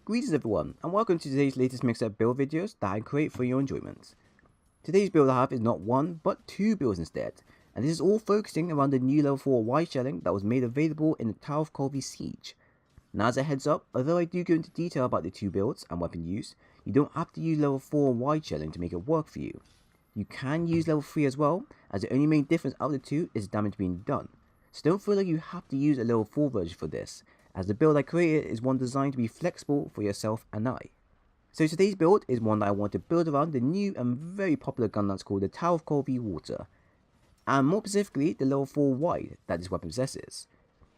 Greetings everyone, and welcome to today's latest mix-up build videos that I create for your enjoyment. Today's build I have is not one, but two builds instead, and this is all focusing around the new level 4 wide shelling that was made available in the Taroth Siege. Now as a heads up, although I do go into detail about the two builds and weapon use, you don't have to use level 4 wide shelling to make it work for you. You can use level 3 as well, as the only main difference out of the two is damage being done, so don't feel like you have to use a level 4 version for this, as the build I created is one designed to be flexible for yourself and I. So today's build is one that I want to build around the new and very popular gun lance called the Taroth Water, and more specifically the level 4 wide that this weapon possesses.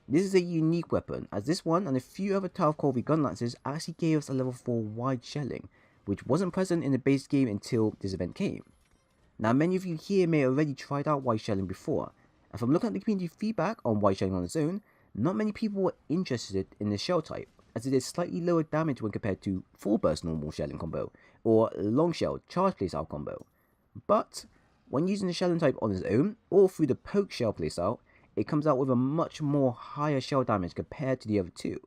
This is a unique weapon, as this one and a few other Taroth gun lances actually gave us a level 4 wide shelling, which wasn't present in the base game until this event came. Now many of you here may have already tried out wide shelling before, and from looking at the community feedback on wide shelling on its own, not many people were interested in the shell type, as it is slightly lower damage when compared to full burst normal shelling combo, or long shell charge playstyle combo. But when using the shelling type on its own, or through the poke shell playstyle, it comes out with a much more higher shell damage compared to the other two,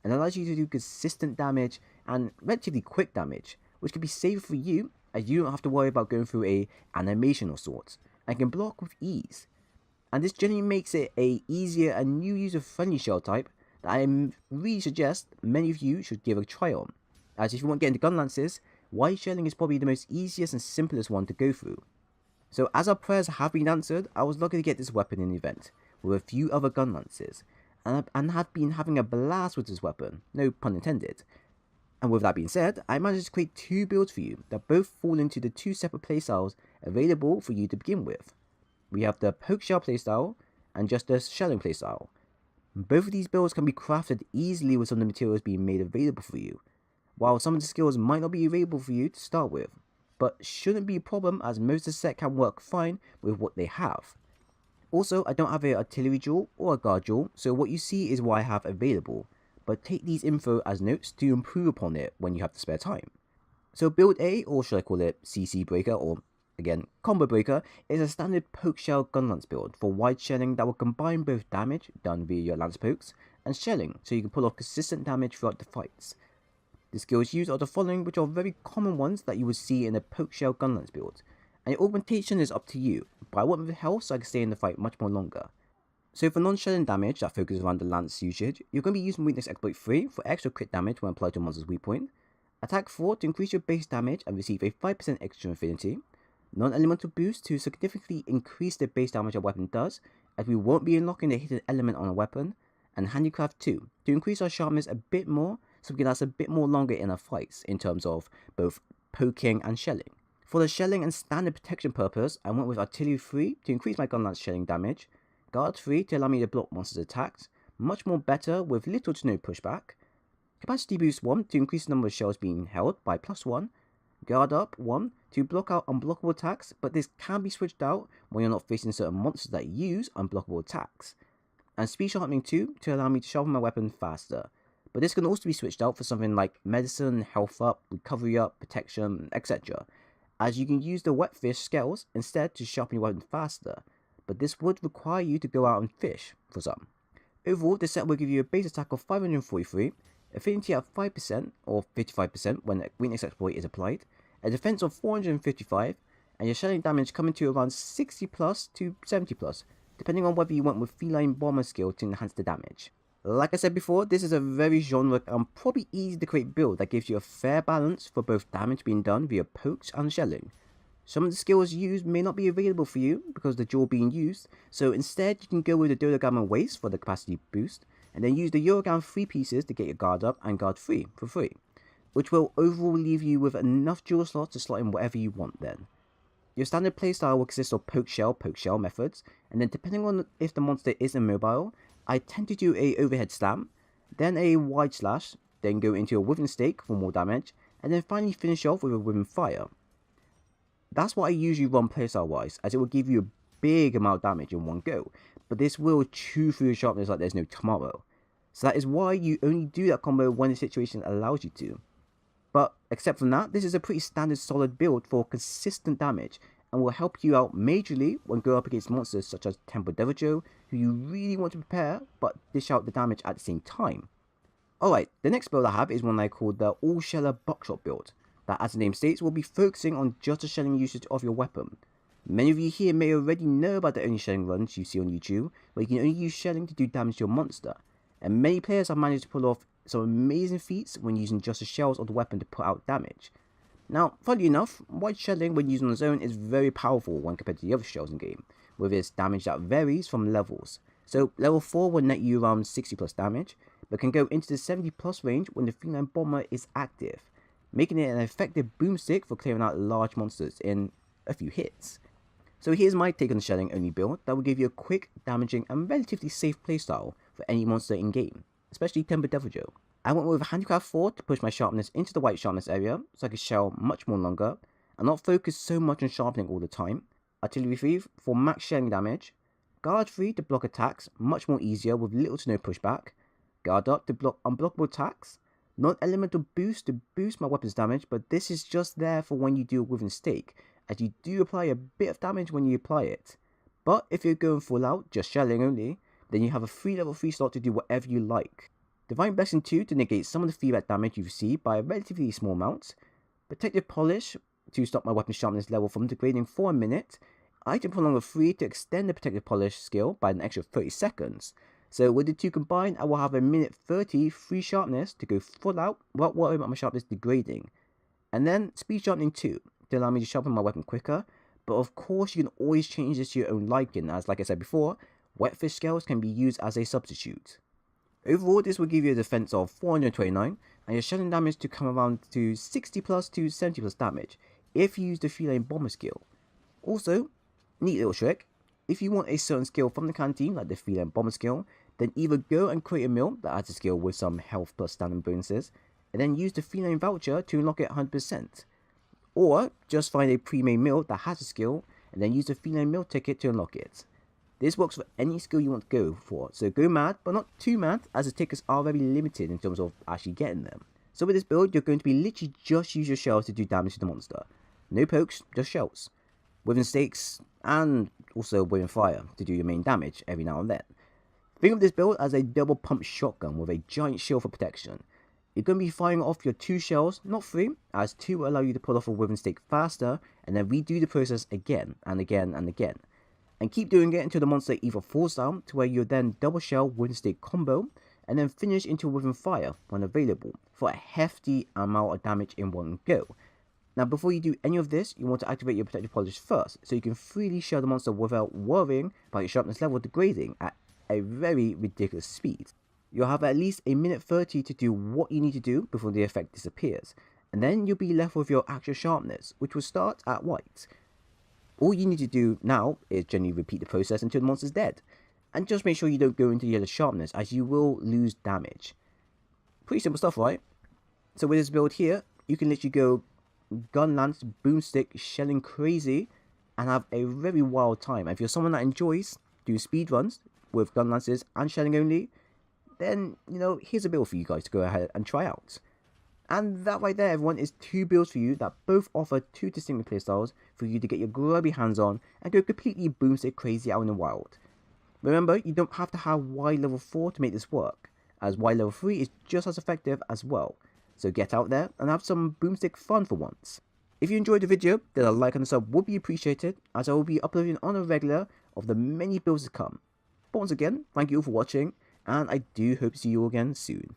and allows you to do consistent damage and relatively quick damage, which can be safer for you, as you don't have to worry about going through a animation of sorts, and can block with ease. And this generally makes it a easier and new user-friendly shell type that I really suggest many of you should give a try on, as if you want to get into gun lances, wide shelling is probably the most easiest and simplest one to go through. So as our prayers have been answered, I was lucky to get this weapon in the event, with a few other gun lances, and have been having a blast with this weapon, no pun intended. And with that being said, I managed to create two builds for you that both fall into the two separate playstyles available for you to begin with. We have the poke shell playstyle and just the shelling playstyle. Both of these builds can be crafted easily with some of the materials being made available for you, while some of the skills might not be available for you to start with, but shouldn't be a problem as most of the set can work fine with what they have. Also, I don't have an artillery jewel or a guard jewel, so what you see is what I have available, but take these info as notes to improve upon it when you have the spare time. So build A, or should I call it CC breaker, or again, Combo Breaker, is a standard poke shell gun lance build for wide shelling that will combine both damage done via your lance pokes and shelling, so you can pull off consistent damage throughout the fights. The skills used are the following, which are very common ones that you would see in a poke shell gun lance build, and your augmentation is up to you, but I want with health so I can stay in the fight much more longer. So for non-shelling damage that focuses around the lance usage, you're going to be using weakness exploit 3 for extra crit damage when applied to a monster's weak point, attack 4 to increase your base damage and receive a 5% extra affinity, non-elemental boost to significantly increase the base damage a weapon does, as we won't be unlocking the hidden element on a weapon, and handicraft 2 to increase our sharpness a bit more so we can last a bit more longer in our fights in terms of both poking and shelling. For the shelling and standard protection purpose, I went with artillery 3 to increase my gun lance shelling damage, guard 3 to allow me to block monsters' attacks, much more better with little to no pushback, capacity boost 1 to increase the number of shells being held by +1, guard up 1 to block out unblockable attacks, but this can be switched out when you're not facing certain monsters that use unblockable attacks, and speed sharpening 2 to allow me to sharpen my weapon faster, but this can also be switched out for something like medicine, health up, recovery up, protection, etc, as you can use the wet fish scales instead to sharpen your weapon faster, but this would require you to go out and fish for some. Overall, this set will give you a base attack of 543, affinity at 5% or 55% when a weakness exploit is applied, a defense of 455, and your shelling damage coming to around 60 plus to 70 plus, depending on whether you went with feline bomber skill to enhance the damage. Like I said before, this is a very genre and probably easy to create build that gives you a fair balance for both damage being done via pokes and shelling. Some of the skills used may not be available for you because of the jewel being used, so instead you can go with the Dodogama Waste for the capacity boost, and then use the Yorogam 3 pieces to get your guard up and guard 3 for free, which will overall leave you with enough jewel slots to slot in whatever you want then. Your standard playstyle will consist of poke shell methods, and then depending on if the monster is immobile, I tend to do a overhead slam, then a wide slash, then go into a within stake for more damage, and then finally finish off with a within fire. That's what I usually run playstyle wise, as it will give you a big amount of damage in one go, but this will chew through your sharpness like there's no tomorrow. So that is why you only do that combo when the situation allows you to. But except from that, this is a pretty standard solid build for consistent damage, and will help you out majorly when going up against monsters such as Temple Devijo, who you really want to prepare but dish out the damage at the same time. Alright, the next build I have is one I call the All-Sheller Buckshot build, that as the name states will be focusing on just the shelling usage of your weapon. Many of you here may already know about the only shelling runs you see on YouTube, where you can only use shelling to do damage to your monster, and many players have managed to pull off some amazing feats when using just the shells of the weapon to put out damage. Now, funny enough, white shelling when used on its own is very powerful when compared to the other shells in game, with its damage that varies from levels. So level 4 will net you around 60 plus damage, but can go into the 70 plus range when the feline bomber is active, making it an effective boomstick for clearing out large monsters in a few hits. So here's my take on the shelling only build that will give you a quick, damaging and relatively safe playstyle for any monster in game, especially Timber Devil Joe. I went with a Handicraft 4 to push my sharpness into the white sharpness area so I could shell much more longer and not focus so much on sharpening all the time. Artillery 3 for max shelling damage. Guard 3 to block attacks much more easier with little to no pushback. Guard up to block unblockable attacks. Non-elemental boost to boost my weapon's damage, but this is just there for when you do a within stake, as you do apply a bit of damage when you apply it. But if you're going full out, just shelling only, then you have a free level 3 slot to do whatever you like. Divine Blessing 2 to negate some of the feedback damage you receive by a relatively small amount. Protective Polish to stop my weapon sharpness level from degrading for a minute. Item Prolonger 3 to extend the Protective Polish skill by an extra 30 seconds. So with the two combined, I will have a minute 30 free sharpness to go full out without worrying about my sharpness degrading. And then Speed Sharpening 2 to allow me to sharpen my weapon quicker. But of course you can always change this to your own liking, as like I said before, Wetfish Scales can be used as a substitute. Overall, this will give you a defense of 429 and your shelling damage to come around to 60 plus to 70 plus damage if you use the feline bomber skill. Also, neat little trick, if you want a certain skill from the canteen like the feline bomber skill, then either go and create a meal that adds a skill with some health plus standard bonuses, and then use the feline voucher to unlock it 100%. Or just find a pre-made meal that has a skill, and then use the feline meal ticket to unlock it. This works for any skill you want to go for, so go mad, but not too mad, as the tickets are very limited in terms of actually getting them. So with this build, you're going to be literally just use your shells to do damage to the monster. No pokes, just shells. Within stakes, and also within fire to do your main damage every now and then. Think of this build as a double pump shotgun with a giant shield for protection. You're going to be firing off your 2 shells, not 3, as 2 will allow you to pull off a within stake faster, and then redo the process again and again and again. And keep doing it until the monster either falls down to where you then double shell within stake combo, and then finish into within fire when available for a hefty amount of damage in one go. Now before you do any of this, you want to activate your protective polish first, so you can freely shell the monster without worrying about your sharpness level degrading at a very ridiculous speed. You'll have at least a minute 30 to do what you need to do before the effect disappears, and then you'll be left with your actual sharpness, which will start at white. All you need to do now is generally repeat the process until the monster's dead, and just make sure you don't go into yellow sharpness as you will lose damage. Pretty simple stuff, right? So with this build here, you can literally go gun lance, boomstick, shelling crazy, and have a very wild time. If you're someone that enjoys doing speed runs with gun lances and shelling only, then, you know, here's a build for you guys to go ahead and try out. And that right there, everyone, is 2 builds for you that both offer 2 distinct playstyles for you to get your grubby hands on and go completely boomstick crazy out in the wild. Remember, you don't have to have Y level 4 to make this work, as Y level 3 is just as effective as well. So get out there and have some boomstick fun for once. If you enjoyed the video, then a like and a sub would be appreciated, as I will be uploading on a regular of the many builds to come. But once again, thank you all for watching, and I do hope to see you all again soon.